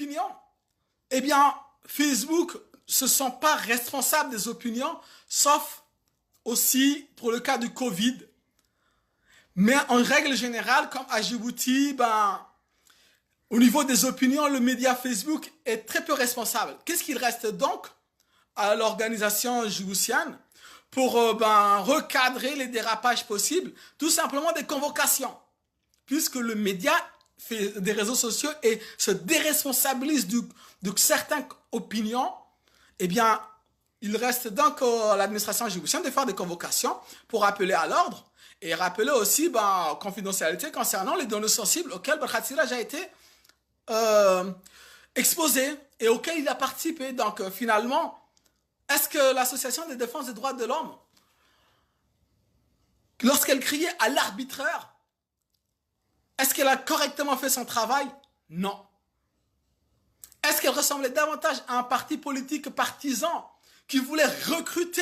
opinions, eh bien, Facebook se sent pas responsable des opinions, sauf aussi pour le cas du Covid. Mais en règle générale, comme à Djibouti, au niveau des opinions, le média Facebook est très peu responsable. Qu'est-ce qu'il reste donc à l'organisation djiboutienne pour recadrer les dérapages possibles? Tout simplement des convocations. Puisque le média fait des réseaux sociaux et se déresponsabilise de certaines opinions, eh bien, il reste donc à l'administration djiboutienne de faire des convocations pour appeler à l'ordre et rappeler aussi confidentialité concernant les données sensibles auxquelles Barkhad Siraj a été exposé et auxquelles il a participé. Donc finalement, est-ce que l'association de défense des droits de l'homme, lorsqu'elle criait à l'arbitraire, est-ce qu'elle a correctement fait son travail? Non. Est-ce qu'elle ressemblait davantage à un parti politique partisan qui voulait recruter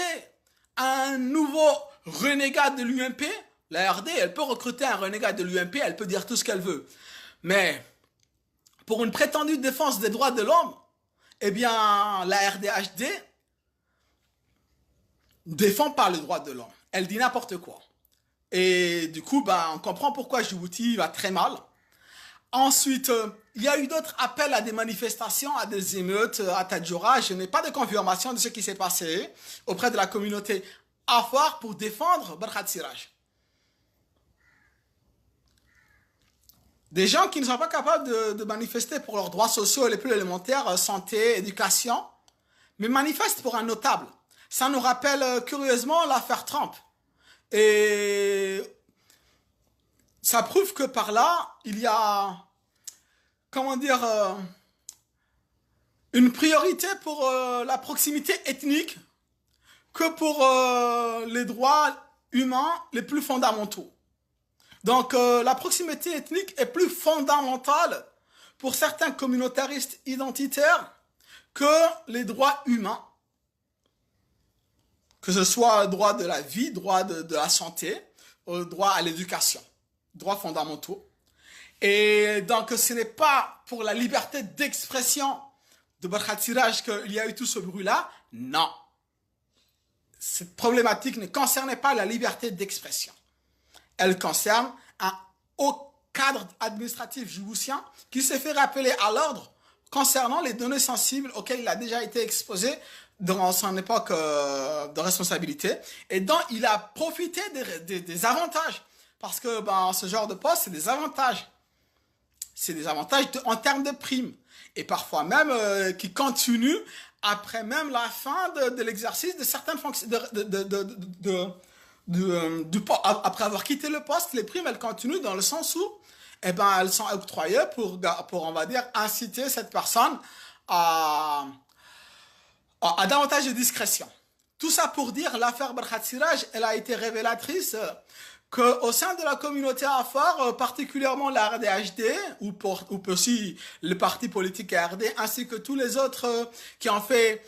un nouveau renégat de l'UMP? La RD, elle peut recruter un renégat de l'UMP, elle peut dire tout ce qu'elle veut. Mais pour une prétendue défense des droits de l'homme, eh bien, la RDHD défend pas le droit de l'homme. Elle dit n'importe quoi. Et du coup, on comprend pourquoi Djibouti va très mal. Ensuite, il y a eu d'autres appels à des manifestations, à des émeutes à Tadjoura. Je n'ai pas de confirmation de ce qui s'est passé auprès de la communauté Afar pour défendre Barkhad Siraj. Des gens qui ne sont pas capables de manifester pour leurs droits sociaux les plus élémentaires, santé, éducation, mais manifestent pour un notable. Ça nous rappelle curieusement l'affaire Trump. Et ça prouve que par là, il y a, une priorité pour la proximité ethnique que pour les droits humains les plus fondamentaux. Donc la proximité ethnique est plus fondamentale pour certains communautaristes identitaires que les droits humains. Que ce soit droit de la vie, droit de la santé, droit à l'éducation, droits fondamentaux. Et donc ce n'est pas pour la liberté d'expression de Barkhad Siraj qu'il y a eu tout ce bruit-là. Non. Cette problématique ne concernait pas la liberté d'expression. Elle concerne un haut cadre administratif djiboutien qui s'est fait rappeler à l'ordre concernant les données sensibles auxquelles il a déjà été exposé dans son époque de responsabilité et dont il a profité des avantages. Parce que ce genre de poste, c'est des avantages. C'est des avantages en termes de primes. Et parfois même qui continuent après même la fin de l'exercice de certaines fonctions, après avoir quitté le poste, les primes, elles continuent dans le sens où, elles sont octroyées pour, on va dire, inciter cette personne à davantage de discrétion. Tout ça pour dire, l'affaire Barkhad Siraj, elle a été révélatrice qu'au sein de la communauté Afar, particulièrement la RDHD, ou aussi le parti politique RD, ainsi que tous les autres qui ont fait,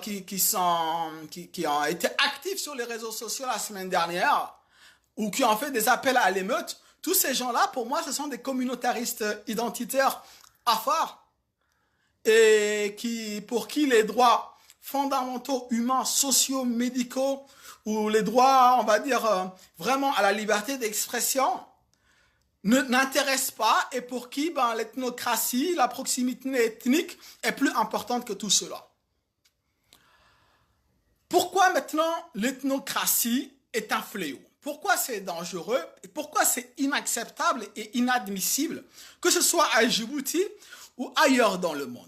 qui ont été actifs sur les réseaux sociaux la semaine dernière, ou qui ont fait des appels à l'émeute, tous ces gens-là, pour moi, ce sont des communautaristes identitaires Afar, et pour qui les droits fondamentaux, humains, sociaux, médicaux, ou les droits, on va dire, vraiment à la liberté d'expression, n'intéressent pas, et pour qui l'ethnocratie, la proximité ethnique est plus importante que tout cela. Pourquoi maintenant l'ethnocratie est un fléau? Pourquoi c'est dangereux? Et pourquoi c'est inacceptable et inadmissible, que ce soit à Djibouti ou ailleurs dans le monde?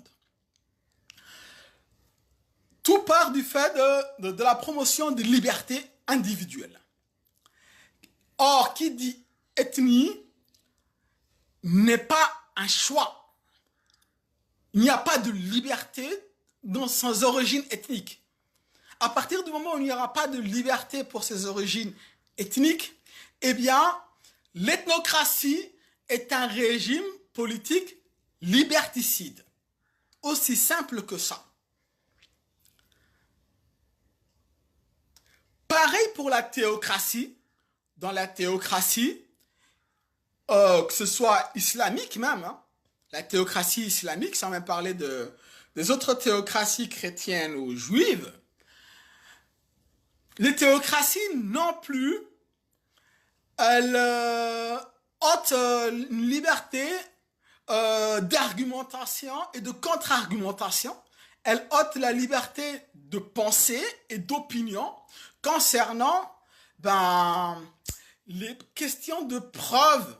Tout part du fait de la promotion de liberté individuelle. Or, qui dit ethnie n'est pas un choix. Il n'y a pas de liberté dans ses origines ethniques. À partir du moment où il n'y aura pas de liberté pour ses origines ethniques, eh bien, l'ethnocratie est un régime politique liberticide. Aussi simple que ça. Pareil pour la théocratie. Dans la théocratie, que ce soit islamique même, la théocratie islamique, sans même parler des autres théocraties chrétiennes ou juives, les théocraties non plus, elles ôtent une liberté d'argumentation et de contre-argumentation. Elles ôtent la liberté de pensée et d'opinion concernant les questions de preuve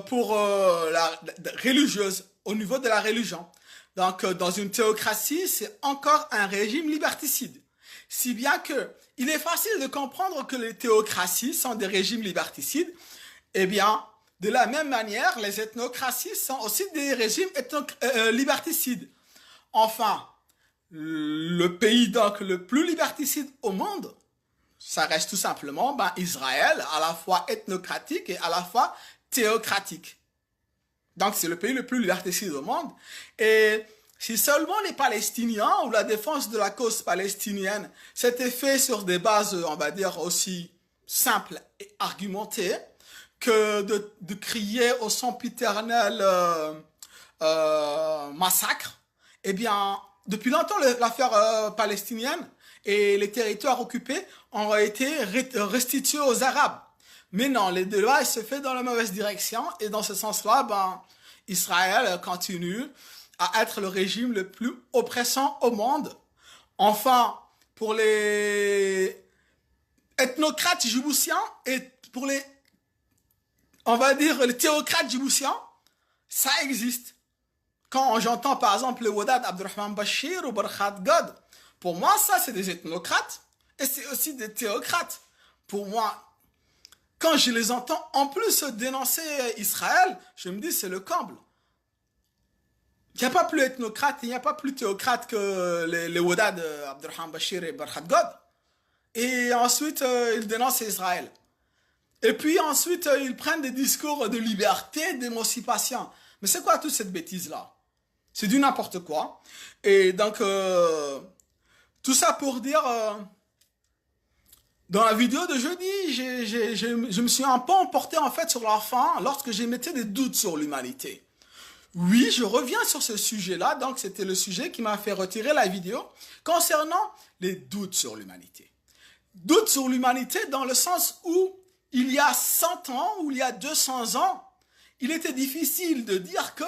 pour la religieuse, au niveau de la religion. Donc, dans une théocratie, c'est encore un régime liberticide. Si bien que il est facile de comprendre que les théocraties sont des régimes liberticides, eh bien, de la même manière, les ethnocraties sont aussi des régimes liberticides. Enfin, le pays donc le plus liberticide au monde, ça reste tout simplement Israël, à la fois ethnocratique et à la fois théocratique. Donc c'est le pays le plus liberticide au monde. Et si seulement les Palestiniens ou la défense de la cause palestinienne s'était fait sur des bases, on va dire, aussi simples et argumentées, que de crier au sempiternel massacre, eh bien, depuis longtemps, l'affaire palestinienne et les territoires occupés ont été restitués aux Arabes. Mais non, les débats se fait dans la mauvaise direction et dans ce sens-là, Israël continue à être le régime le plus oppressant au monde. Enfin, pour les ethnocrates djiboutiens et pour les, on va dire, les théocrates djiboutiens, ça existe. Quand j'entends par exemple le Wadad Abdurrahman Bashir ou Barkhad God, pour moi, ça c'est des ethnocrates et c'est aussi des théocrates. Pour moi, quand je les entends en plus dénoncer Israël, je me dis c'est le comble. Il n'y a pas plus ethnocrate, il n'y a pas plus théocrate que les Wadad Abdurrahman Bashir et Barkhad God. Et ensuite, ils dénoncent Israël. Et puis ensuite, ils prennent des discours de liberté, d'émancipation. Mais c'est quoi toute cette bêtise-là? C'est du n'importe quoi. Et donc, tout ça pour dire, dans la vidéo de jeudi, je me suis un peu emporté en fait sur la fin lorsque j'émettais des doutes sur l'humanité. Oui, je reviens sur ce sujet-là, donc c'était le sujet qui m'a fait retirer la vidéo concernant les doutes sur l'humanité. Doutes sur l'humanité dans le sens où il y a 100 ans ou il y a 200 ans, il était difficile de dire que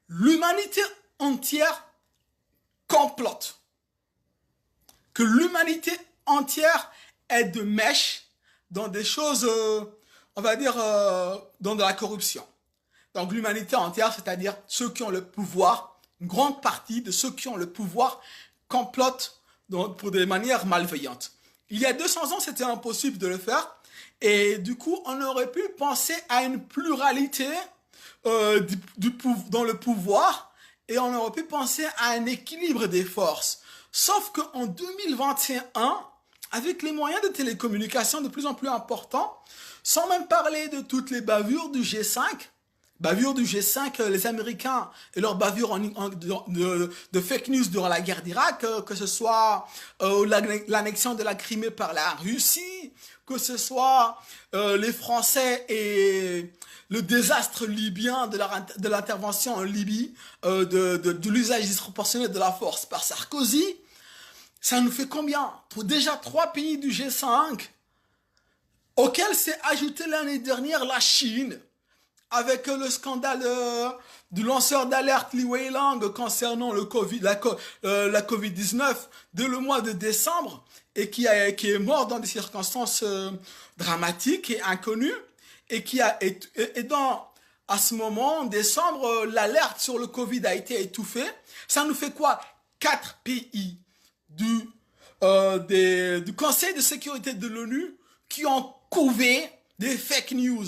l'humanité entière complote. Que l'humanité entière est de mèche dans des choses, on va dire, dans de la corruption. Donc l'humanité entière, c'est-à-dire ceux qui ont le pouvoir, une grande partie de ceux qui ont le pouvoir complotent pour des manières malveillantes. Il y a 200 ans, c'était impossible de le faire. Et du coup, on aurait pu penser à une pluralité dans le pouvoir et on aurait pu penser à un équilibre des forces. Sauf qu'en 2021, avec les moyens de télécommunication de plus en plus importants, sans même parler de toutes les bavures du G5, les Américains et leurs bavures de fake news durant la guerre d'Irak, que ce soit l'annexion de la Crimée par la Russie, que ce soit les Français et le désastre libyen de l'intervention en Libye, de l'usage disproportionné de la force par Sarkozy, ça nous fait combien? Déjà 3 pays du G5, auxquels s'est ajouté l'année dernière la Chine, avec le scandale du lanceur d'alerte Li Weilang concernant la Covid-19 dès le mois de décembre et qui est mort dans des circonstances dramatiques et inconnues et à ce moment, en décembre, l'alerte sur le Covid a été étouffée. Ça nous fait quoi? 4 pays du Conseil de sécurité de l'ONU qui ont couvé des fake news.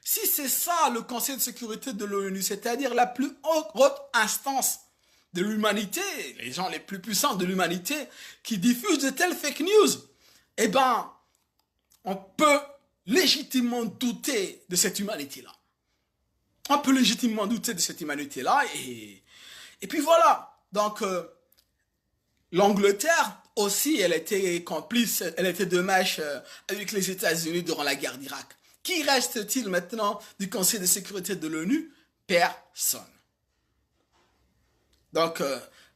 Si c'est ça le Conseil de sécurité de l'ONU, c'est-à-dire la plus haute instance de l'humanité, les gens les plus puissants de l'humanité qui diffusent de telles fake news, eh ben, on peut légitimement douter de cette humanité-là. On peut légitimement douter de cette humanité-là et puis voilà. Donc, l'Angleterre aussi, elle était complice, elle était de mèche avec les États-Unis durant la guerre d'Irak. Qui reste-t-il maintenant du Conseil de sécurité de l'ONU? personne. Donc,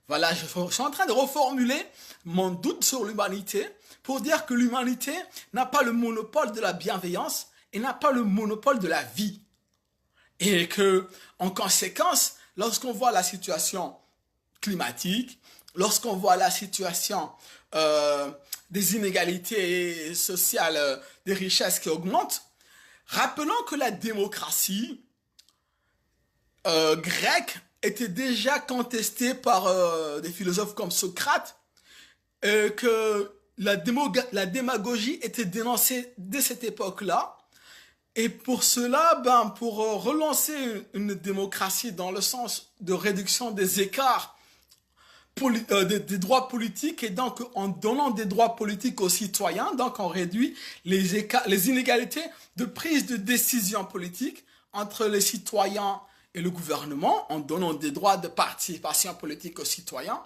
voilà, je suis en train de reformuler mon doute sur l'humanité pour dire que l'humanité n'a pas le monopole de la bienveillance et n'a pas le monopole de la vie. Et que, en conséquence, lorsqu'on voit la situation climatique, lorsqu'on voit la situation des inégalités sociales, des richesses qui augmentent, rappelons que la démocratie grecque était déjà contestée par des philosophes comme Socrate, que la démagogie était dénoncée dès cette époque-là. Et pour cela, pour relancer une démocratie dans le sens de réduction des écarts des droits politiques, et donc en donnant des droits politiques aux citoyens, donc on réduit les inégalités de prise de décision politique entre les citoyens et le gouvernement, en donnant des droits de participation politique aux citoyens.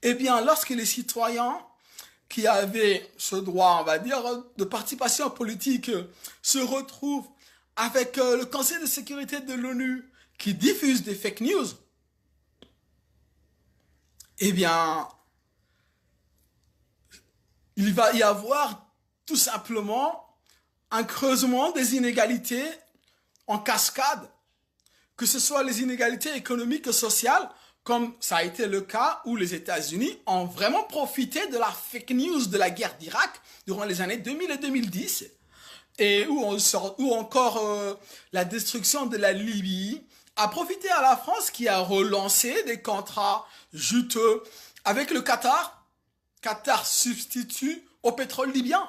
Eh bien, lorsque les citoyens qui avaient ce droit, on va dire, de participation politique se retrouvent avec le Conseil de sécurité de l'ONU qui diffuse des fake news, eh bien, il va y avoir tout simplement un creusement des inégalités en cascade, que ce soit les inégalités économiques et sociales, comme ça a été le cas où les États-Unis ont vraiment profité de la fake news de la guerre d'Irak durant les années 2000 et 2010, et où encore la destruction de la Libye a profité à la France qui a relancé des contrats juteux avec le Qatar. Qatar substitue au pétrole libyen.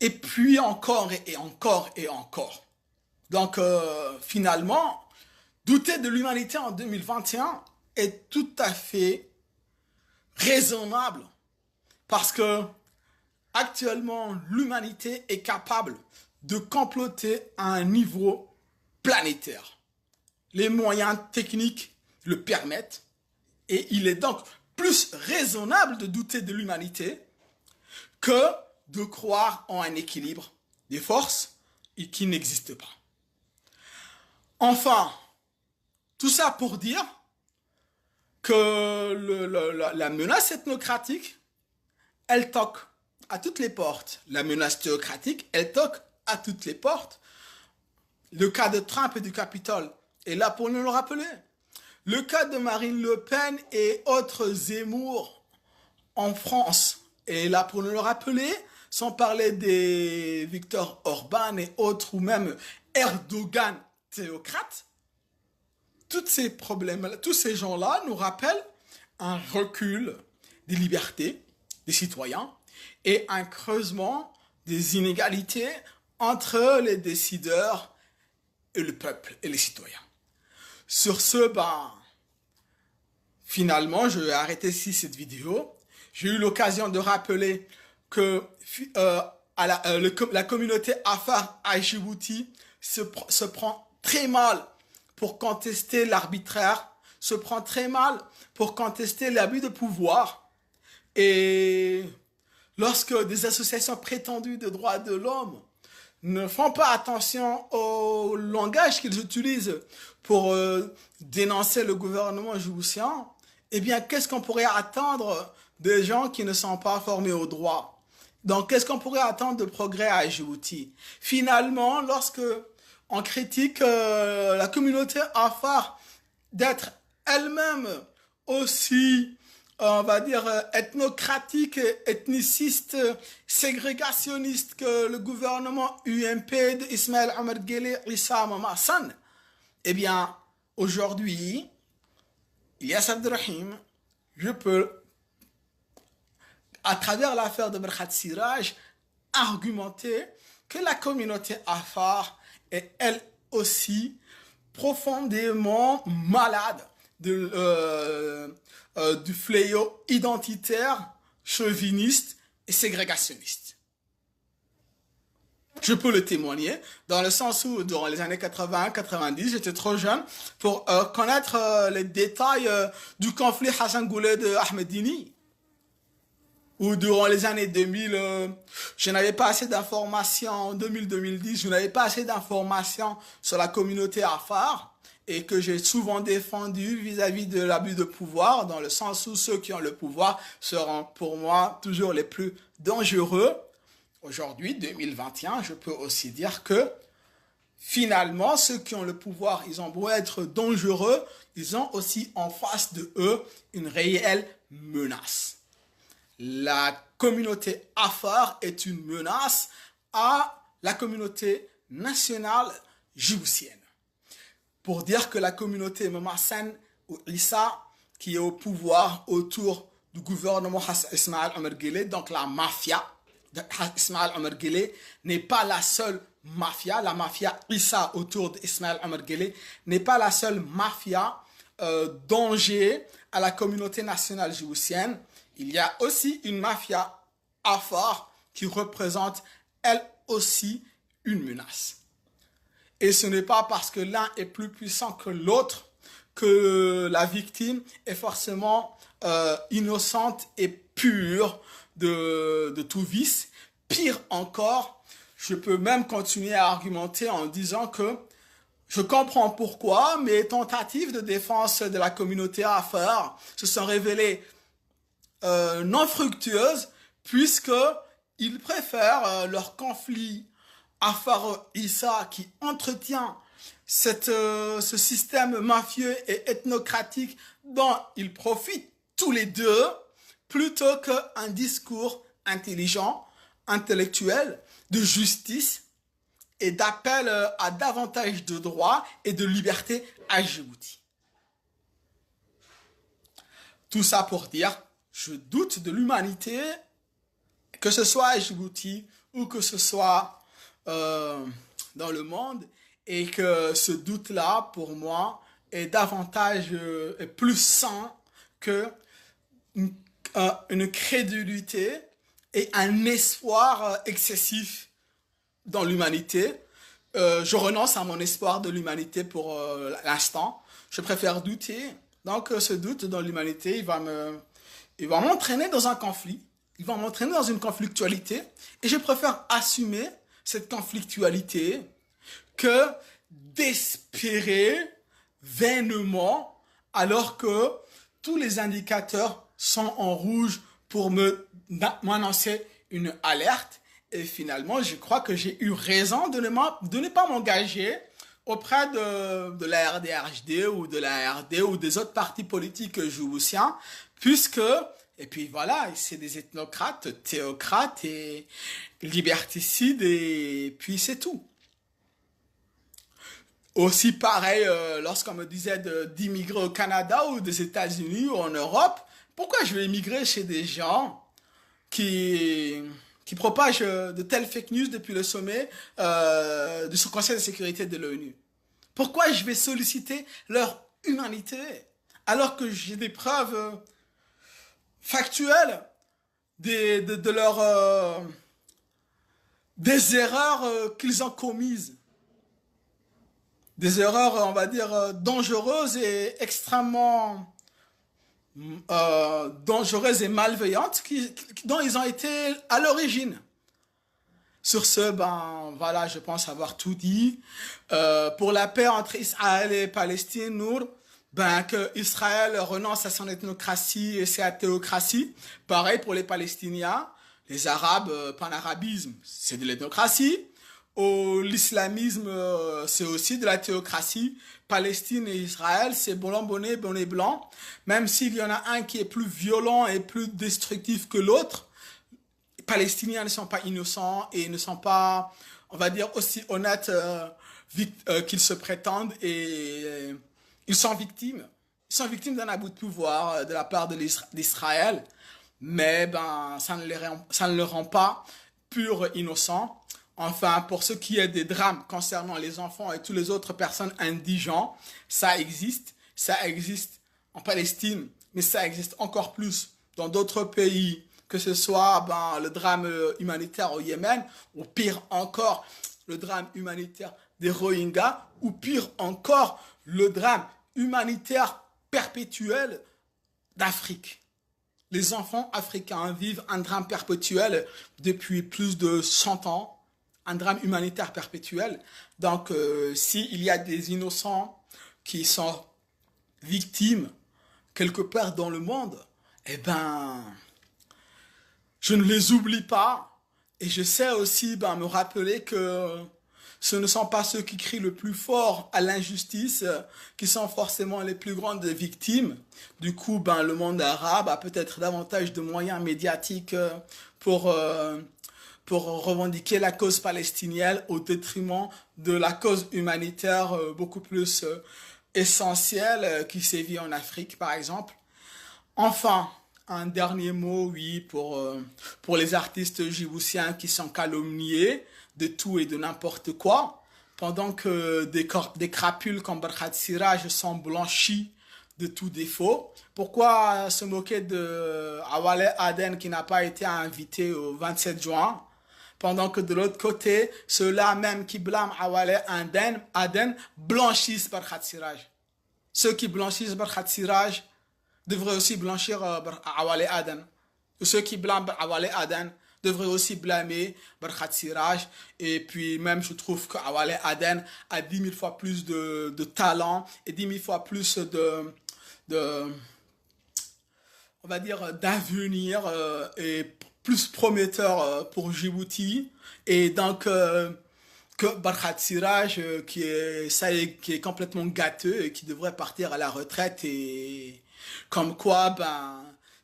Et puis encore et encore et encore. Donc finalement, douter de l'humanité en 2021 est tout à fait raisonnable. Parce que actuellement, l'humanité est capable de comploter à un niveau planétaire. Les moyens techniques le permettent et il est donc plus raisonnable de douter de l'humanité que de croire en un équilibre des forces qui n'existe pas. Enfin, tout ça pour dire que la menace ethnocratique, elle toque à toutes les portes. La menace théocratique, elle toque à toutes les portes. Le cas de Trump et du Capitole est là pour nous le rappeler. Le cas de Marine Le Pen et autres Zemmour en France est là pour nous le rappeler, sans parler des Viktor Orban et autres, ou même Erdogan théocrate. Tous ces problèmes, tous ces gens-là nous rappellent un recul des libertés des citoyens et un creusement des inégalités entre les décideurs et le peuple et les citoyens. Sur ce, finalement, je vais arrêter ici cette vidéo. J'ai eu l'occasion de rappeler que la communauté Afar à Djibouti se prend très mal pour contester l'arbitraire, se prend très mal pour contester l'abus de pouvoir. Et lorsque des associations prétendues de droits de l'homme ne font pas attention au langage qu'ils utilisent pour dénoncer le gouvernement djiboutien, eh bien, qu'est-ce qu'on pourrait attendre des gens qui ne sont pas formés au droit? Donc, qu'est-ce qu'on pourrait attendre de progrès à Djibouti? Finalement, lorsque on critique la communauté Afar d'être elle-même aussi, on va dire, ethnocratique, ethniciste, ségrégationniste que le gouvernement UMP d'Ismaël Omar Guelleh Issa Hassan, eh bien, aujourd'hui, Ilyas Abderrahim, je peux, à travers l'affaire de Berkhat Siraj, argumenter que la communauté Afar est elle aussi profondément malade du fléau identitaire, chauviniste et ségrégationniste. Je peux le témoigner, dans le sens où, dans les années 80-90, j'étais trop jeune pour connaître les détails du conflit Hassan Gouled de Ahmedini, où durant les années 2000, je n'avais pas assez d'informations, en 2000-2010, je n'avais pas assez d'informations sur la communauté Afar, et que j'ai souvent défendu vis-à-vis de l'abus de pouvoir, dans le sens où ceux qui ont le pouvoir seront pour moi toujours les plus dangereux. Aujourd'hui, 2021, je peux aussi dire que finalement, ceux qui ont le pouvoir, ils ont beau être dangereux, ils ont aussi en face de eux une réelle menace. La communauté Afar est une menace à la communauté nationale djiboutienne. Pour dire que la communauté Mamassen ou Issa, qui est au pouvoir autour du gouvernement Hassan Ismaël Omar Guelleh, donc la mafia de Hassan Ismaël Omar Guelleh, n'est pas la seule mafia. La mafia Issa autour d'Ismaël Omar Guelleh n'est pas la seule mafia danger à la communauté nationale djiboutienne. Il y a aussi une mafia Afar qui représente elle aussi une menace. Et ce n'est pas parce que l'un est plus puissant que l'autre que la victime est forcément innocente et pure de tout vice. Pire encore, je peux même continuer à argumenter en disant que je comprends pourquoi mes tentatives de défense de la communauté Afar se sont révélées non fructueuses, puisqu'ils préfèrent leur conflit Afar-Issa qui entretient ce système mafieux et ethnocratique dont ils profitent tous les deux, plutôt qu'un discours intelligent, intellectuel, de justice et d'appel à davantage de droits et de liberté à Djibouti. Tout ça pour dire, je doute de l'humanité, que ce soit à Djibouti ou que ce soit dans le monde, et que ce doute-là, pour moi, est davantage et plus sain que une crédulité et un espoir excessif dans l'humanité. Je renonce à mon espoir de l'humanité pour l'instant. Je préfère douter. Donc ce doute dans l'humanité, il va m'entraîner dans un conflit. Il va m'entraîner dans une conflictualité. Et je préfère assumer cette conflictualité que d'espérer vainement alors que tous les indicateurs sont en rouge pour m'annoncer une alerte. Et finalement, je crois que j'ai eu raison de ne pas m'engager auprès de la RDRHD ou de la RD ou des autres partis politiques djiboutiens, puisque, et puis voilà, c'est des ethnocrates, théocrates et liberticides, et puis c'est tout. Aussi pareil, lorsqu'on me disait d'immigrer au Canada ou des États-Unis ou en Europe, pourquoi je vais immigrer chez des gens qui propagent de telles fake news depuis le sommet du Conseil de sécurité de l'ONU? Pourquoi je vais solliciter leur humanité alors que j'ai des preuves factuelles de leur des erreurs qu'ils ont commises? Des erreurs, on va dire, dangereuses et extrêmement dangereuses et malveillantes dont ils ont été à l'origine. Sur ce, ben voilà, je pense avoir tout dit. Pour la paix entre Israël et Palestine, Nour, ben que Israël renonce à son ethnocratie et sa théocratie. Pareil pour les Palestiniens, les Arabes, panarabisme, c'est de l'ethnocratie. L'islamisme, c'est aussi de la théocratie. Palestine et Israël, c'est blanc bonnet, bonnet blanc. Même s'il y en a un qui est plus violent et plus destructif que l'autre, les Palestiniens ne sont pas innocents et ne sont pas, on va dire, aussi honnêtes qu'ils se prétendent, et ils sont victimes. Ils sont victimes d'un abus de pouvoir de la part d'Israël, mais ben ça ne les rend pas purs innocents. Enfin, pour ce qui est des drames concernant les enfants et toutes les autres personnes indigènes, ça existe en Palestine, mais ça existe encore plus dans d'autres pays, que ce soit le drame humanitaire au Yémen, ou pire encore, le drame humanitaire des Rohingyas, ou pire encore, le drame humanitaire perpétuel d'Afrique. les enfants africains vivent un drame perpétuel depuis plus de 100 ans, un drame humanitaire perpétuel. Donc, s'il y a des innocents qui sont victimes quelque part dans le monde, eh ben, je ne les oublie pas. Et je sais aussi me rappeler que ce ne sont pas ceux qui crient le plus fort à l'injustice qui sont forcément les plus grandes victimes. Du coup, le monde arabe a peut-être davantage de moyens médiatiques pour revendiquer la cause palestinienne au détriment de la cause humanitaire beaucoup plus essentielle qui sévit en Afrique, par exemple. Enfin, un dernier mot, oui, pour les artistes djiboutiens qui sont calomniés de tout et de n'importe quoi, pendant que des crapules comme Barkhat Siraj sont blanchis de tout défaut. Pourquoi se moquer de Awale Aden qui n'a pas été invité au 27 juin, pendant que de l'autre côté, ceux-là même qui blâment Awale Aden blanchissent Barkhat Siraj. Ceux qui blanchissent Barkhat Siraj devraient aussi blanchir Awale Aden. Ceux qui blâment Awale Aden devraient aussi blâmer Barkhat Siraj. Et puis même, je trouve que Awale Aden a 10 000 fois plus de talent et 10 000 fois plus on va dire, d'avenir et plus prometteur pour Djibouti. Et donc, que Barkhat Siraj, qui est complètement gâteux et qui devrait partir à la retraite. Et comme quoi,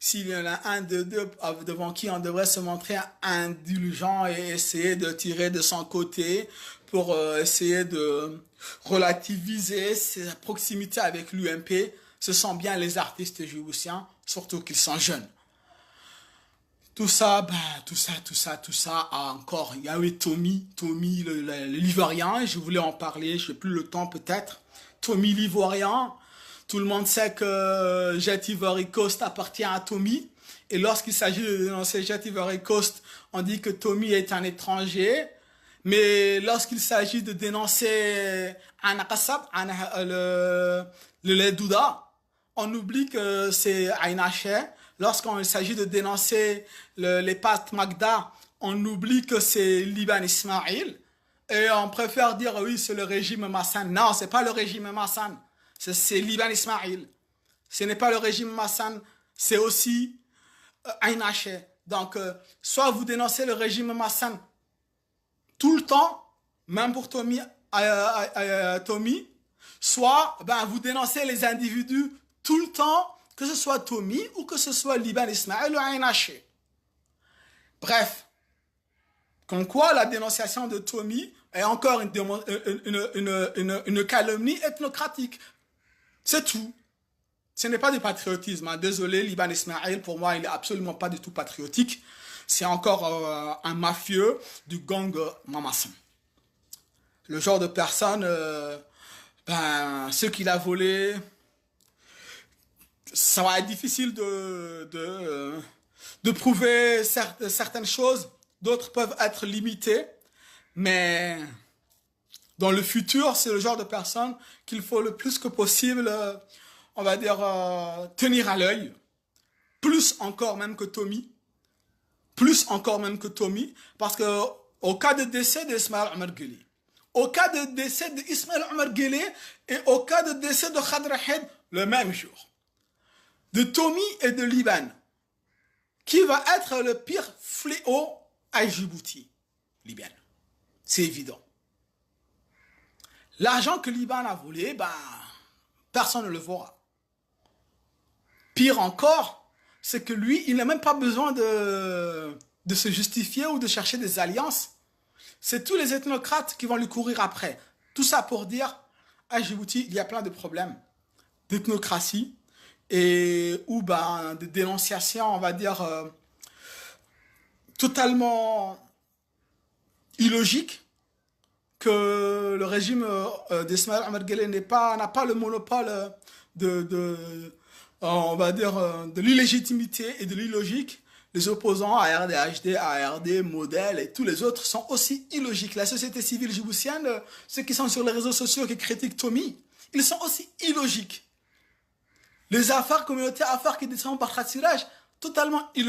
s'il y en a un de deux devant qui on devrait se montrer indulgent et essayer de tirer de son côté pour essayer de relativiser sa proximité avec l'UMP, ce sont bien les artistes djiboutiens, surtout qu'ils sont jeunes. Tout ça, encore, il y a eu Tommy le l'Ivoirien, je voulais en parler, je n'ai plus le temps peut-être. Tommy l'Ivoirien, tout le monde sait que Jet Ivory Coast appartient à Tommy, et lorsqu'il s'agit de dénoncer Jet Ivory Coast, on dit que Tommy est un étranger, mais lorsqu'il s'agit de dénoncer un Akassab, le Ledouda, on oublie que c'est Aïnaché. Lorsqu'il s'agit de dénoncer les Pat Magda, on oublie que c'est Liban Ismail. Et on préfère dire, oui, c'est le régime Massan. Non, c'est pas le régime Massan. C'est Liban Ismail. Ce n'est pas le régime Massan. C'est aussi Aïnaché. Donc, soit vous dénoncez le régime Massan tout le temps, même pour Tommy, soit vous dénoncez les individus tout le temps, que ce soit Tommy ou que ce soit Liban Ismail ou Aïnaché. Bref, comme quoi la dénonciation de Tommy est encore une calomnie ethnocratique. C'est tout. Ce n'est pas du patriotisme. Désolé, Liban Ismail, pour moi, il n'est absolument pas du tout patriotique. C'est encore un mafieux du gang Mamassan. Le genre de personne, ce qu'il a volé, ça va être difficile de prouver certaines choses. D'autres peuvent être limitées. Mais dans le futur, c'est le genre de personne qu'il faut le plus que possible, on va dire, tenir à l'œil. Plus encore même que Tommy. Parce que au cas de décès d'Ismaël Omar Guelleh, au cas de décès d'Ismaël Omar Guelleh et au cas de décès de Khadr Ahed, le même jour, de Tommy et de Liban, qui va être le pire fléau à Djibouti? Liban. C'est évident. L'argent que Liban a volé, personne ne le verra. Pire encore, c'est que lui, il n'a même pas besoin de se justifier ou de chercher des alliances. C'est tous les ethnocrates qui vont lui courir après. Tout ça pour dire, à Djibouti, il y a plein de problèmes d'ethnocratie et ou de dénonciation, on va dire, totalement illogique, que le régime d'Ismaël Omar Guelleh n'a pas le monopole on va dire, de l'illégitimité et de l'illogique. Les opposants à RDHD, ARD, Modèle et tous les autres sont aussi illogiques. La société civile djiboutienne, ceux qui sont sur les réseaux sociaux qui critiquent Tommy, ils sont aussi illogiques. Les affaires, communautés affaires qui descendent par Barkhat Siraj, totalement illogique.